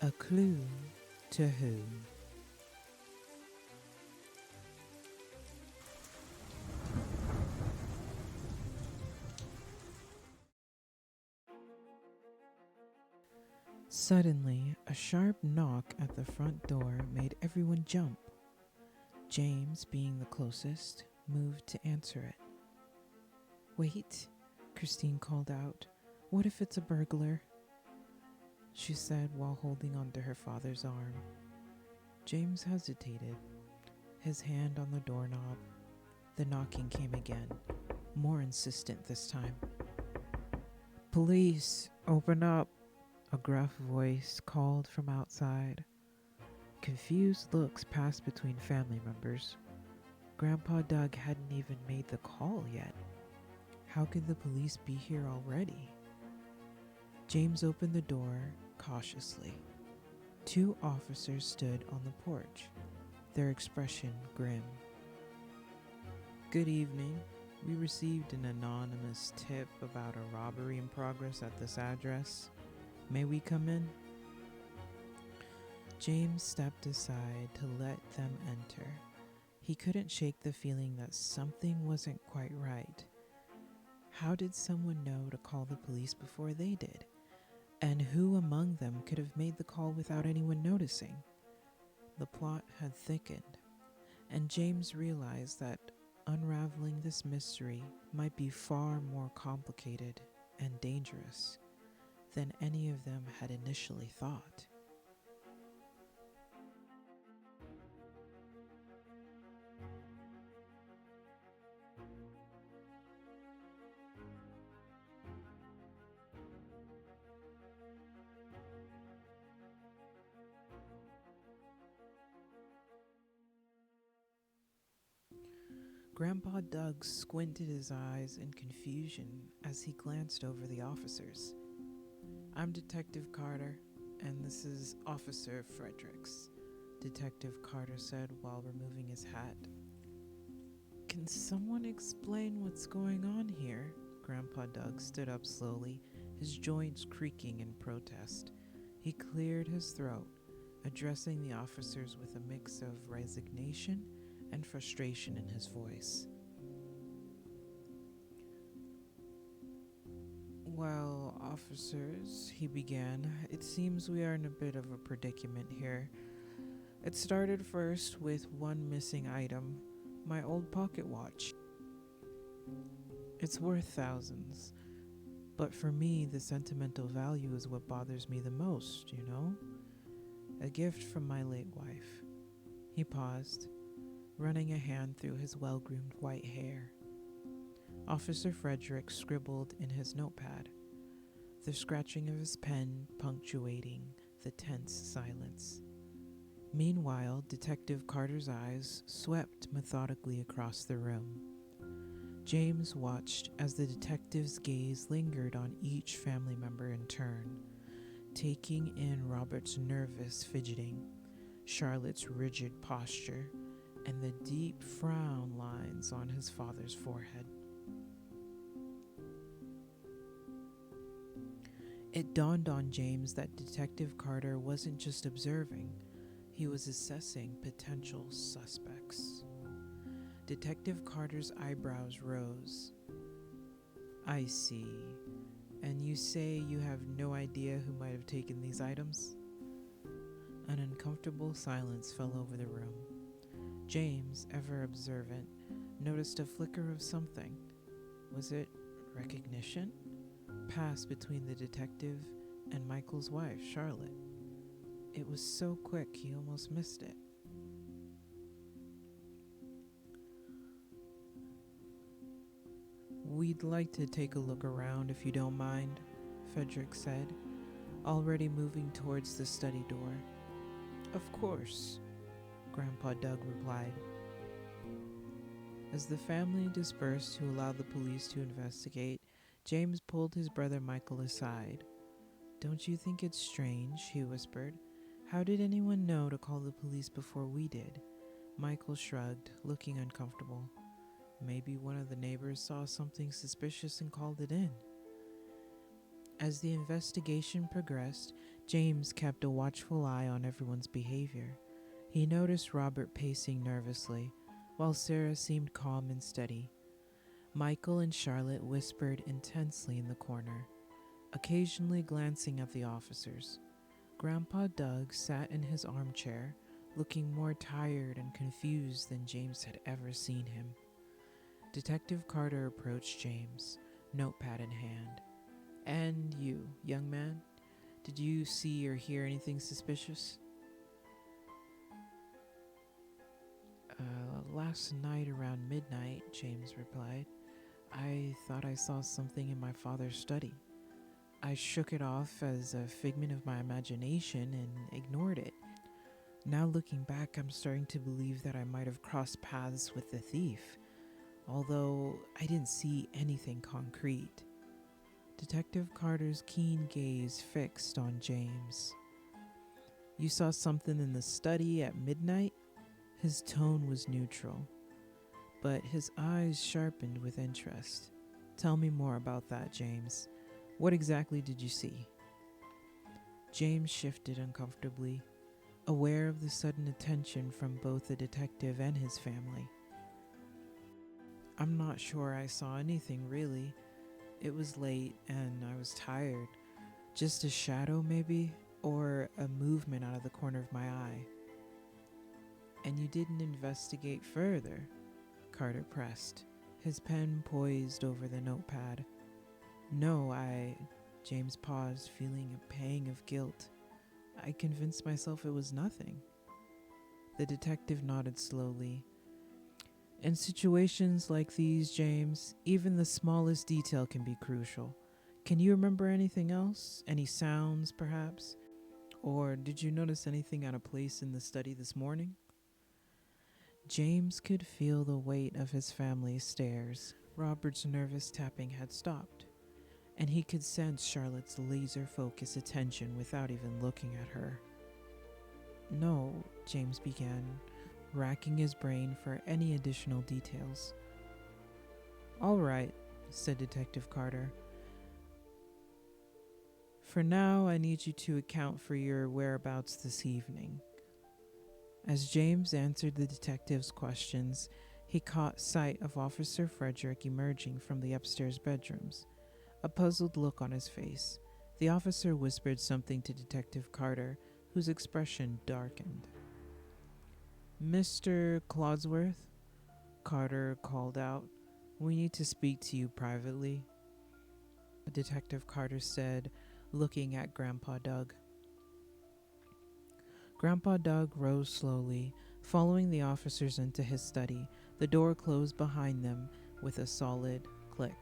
A clue to who? Suddenly, a sharp knock at the front door made everyone jump. James, being the closest, moved to answer it. "Wait," Christine called out. "What if it's a burglar?" she said while holding onto her father's arm. James hesitated, his hand on the doorknob. The knocking came again, more insistent this time. "Police, open up," a gruff voice called from outside. Confused looks passed between family members. Grandpa Doug hadn't even made the call yet. How could the police be here already? James opened the door cautiously. Two officers stood on the porch, their expression grim. "Good evening. We received an anonymous tip about a robbery in progress at this address. May we come in?" James stepped aside to let them enter. He couldn't shake the feeling that something wasn't quite right. How did someone know to call the police before they did? And who among them could have made the call without anyone noticing? The plot had thickened, and James realized that unraveling this mystery might be far more complicated and dangerous than any of them had initially thought. Grandpa Doug squinted his eyes in confusion as he glanced over the officers. "I'm Detective Carter, and this is Officer Fredericks," Detective Carter said while removing his hat. "Can someone explain what's going on here?" Grandpa Doug stood up slowly, his joints creaking in protest. He cleared his throat, addressing the officers with a mix of resignation and frustration in his voice. "Well, officers," he began, "it seems we are in a bit of a predicament here. It started first with one missing item, my old pocket watch. It's worth thousands, but for me, the sentimental value is what bothers me the most, you know? A gift from my late wife." He paused, running a hand through his well-groomed white hair. Officer Frederick scribbled in his notepad, the scratching of his pen punctuating the tense silence. Meanwhile, Detective Carter's eyes swept methodically across the room. James watched as the detective's gaze lingered on each family member in turn, taking in Robert's nervous fidgeting, Charlotte's rigid posture, and the deep frown lines on his father's forehead. It dawned on James that Detective Carter wasn't just observing, he was assessing potential suspects. Detective Carter's eyebrows rose. "I see. And you say you have no idea who might have taken these items?" An uncomfortable silence fell over the room. James, ever observant, noticed a flicker of something. Was it recognition? Passed between the detective and Michael's wife, Charlotte. It was so quick he almost missed it. "We'd like to take a look around if you don't mind," Frederick said, already moving towards the study door. "Of course," Grandpa Doug replied. As the family dispersed to allow the police to investigate, James pulled his brother Michael aside. "Don't you think it's strange?" he whispered. "How did anyone know to call the police before we did?" Michael shrugged, looking uncomfortable. "Maybe one of the neighbors saw something suspicious and called it in." As the investigation progressed, James kept a watchful eye on everyone's behavior. He noticed Robert pacing nervously, while Sarah seemed calm and steady. Michael and Charlotte whispered intensely in the corner, occasionally glancing at the officers. Grandpa Doug sat in his armchair, looking more tired and confused than James had ever seen him. Detective Carter approached James, notepad in hand. "And you, young man, did you see or hear anything suspicious?" Last night around midnight," James replied. "I thought I saw something in my father's study. I shook it off as a figment of my imagination and ignored it. Now looking back, I'm starting to believe that I might have crossed paths with the thief, although I didn't see anything concrete." Detective Carter's keen gaze fixed on James. "You saw something in the study at midnight?" His tone was neutral, but his eyes sharpened with interest. "Tell me more about that, James. What exactly did you see?" James shifted uncomfortably, aware of the sudden attention from both the detective and his family. "I'm not sure I saw anything, really. It was late and I was tired. Just a shadow, maybe, or a movement out of the corner of my eye." "And you didn't investigate further?" Carter pressed, his pen poised over the notepad. "No, James paused, feeling a pang of guilt. "I convinced myself it was nothing." The detective nodded slowly. "In situations like these, James, even the smallest detail can be crucial. Can you remember anything else? Any sounds, perhaps? Or did you notice anything out of place in the study this morning?" James could feel the weight of his family's stares. Robert's nervous tapping had stopped, and he could sense Charlotte's laser-focused attention without even looking at her. "No," James began, racking his brain for any additional details. "All right," said Detective Carter. "For now, I need you to account for your whereabouts this evening." As James answered the detective's questions, he caught sight of Officer Frederick emerging from the upstairs bedrooms, a puzzled look on his face. The officer whispered something to Detective Carter, whose expression darkened. "Mr. Clodsworth," Carter called out, "we need to speak to you privately." Detective Carter said, looking at Grandpa Doug. Grandpa Doug rose slowly, following the officers into his study. The door closed behind them with a solid click.